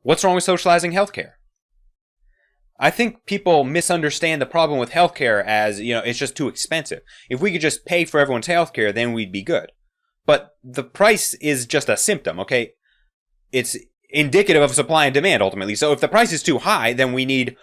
What's wrong with socializing healthcare? I think people misunderstand the problem with healthcare as, it's just too expensive. If we could just pay for everyone's healthcare, then we'd be good. But the price is just a symptom, okay? It's indicative of supply and demand, ultimately. So if the price is too high, then we need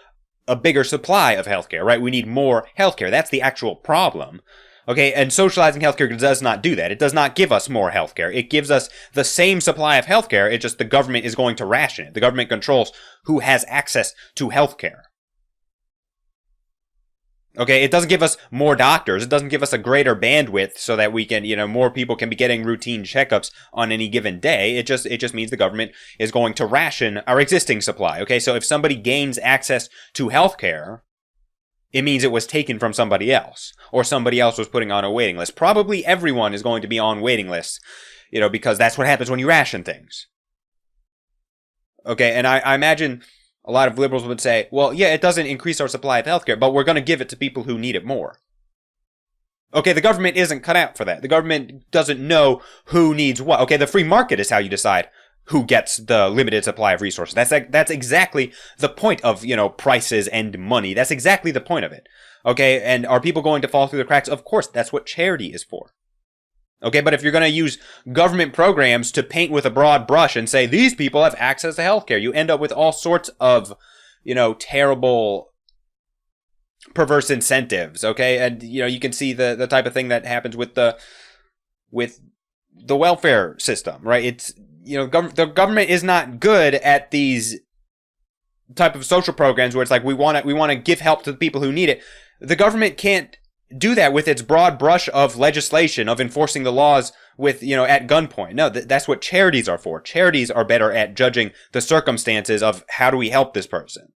a bigger supply of healthcare, right? We need more healthcare. That's the actual problem. Okay, and socializing healthcare does not do that. It does not give us more healthcare. It gives us the same supply of healthcare. It's just the government is going to ration it. The government controls who has access to healthcare. Okay, it doesn't give us more doctors. It doesn't give us a greater bandwidth so that we can, more people can be getting routine checkups on any given day. It just means the government is going to ration our existing supply. Okay, so if somebody gains access to healthcare, it means it was taken from somebody else, or somebody else was putting on a waiting list. Probably everyone is going to be on waiting lists, because that's what happens when you ration things. Okay, and I imagine a lot of liberals would say, well, yeah, it doesn't increase our supply of healthcare, but we're going to give it to people who need it more. Okay, the government isn't cut out for that. The government doesn't know who needs what. Okay, the free market is how you decide who gets the limited supply of resources. That's exactly the point of, prices and money. That's exactly the point of it. Okay, and are people going to fall through the cracks? Of course, that's what charity is for. Okay, but if you're going to use government programs to paint with a broad brush and say, these people have access to healthcare, you end up with all sorts of, terrible, perverse incentives, okay? And, you can see the type of thing that happens with the welfare system, right? It's, the government is not good at these type of social programs where it's like, we want to give help to the people who need it. The government can't do that with its broad brush of legislation, of enforcing the laws with, at gunpoint. No, that's what charities are for. Charities are better at judging the circumstances of how do we help this person.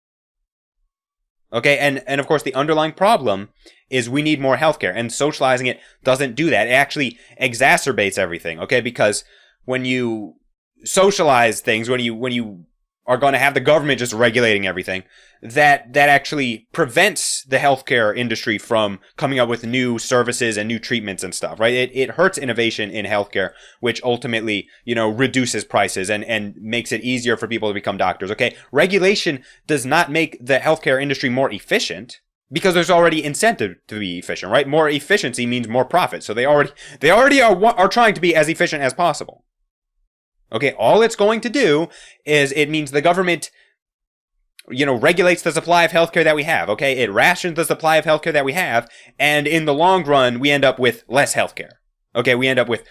Okay, and of course the underlying problem is we need more healthcare, and socializing it doesn't do that. It actually exacerbates everything, okay? Because when you socialize things, when you are going to have the government just regulating everything, that actually prevents the healthcare industry from coming up with new services and new treatments and stuff, right? It hurts innovation in healthcare, which ultimately, reduces prices and makes it easier for people to become doctors, okay? Regulation does not make the healthcare industry more efficient because there's already incentive to be efficient, right? More efficiency means more profit. So they already are trying to be as efficient as possible. Okay, all it's going to do is it means the government, regulates the supply of healthcare that we have, okay? It rations the supply of healthcare that we have, and in the long run, we end up with less healthcare. Okay, we end up with,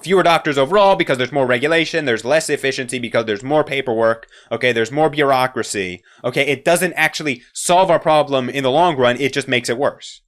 fewer doctors overall because there's more regulation, there's less efficiency because there's more paperwork, okay, there's more bureaucracy, okay? It doesn't actually solve our problem in the long run, it just makes it worse.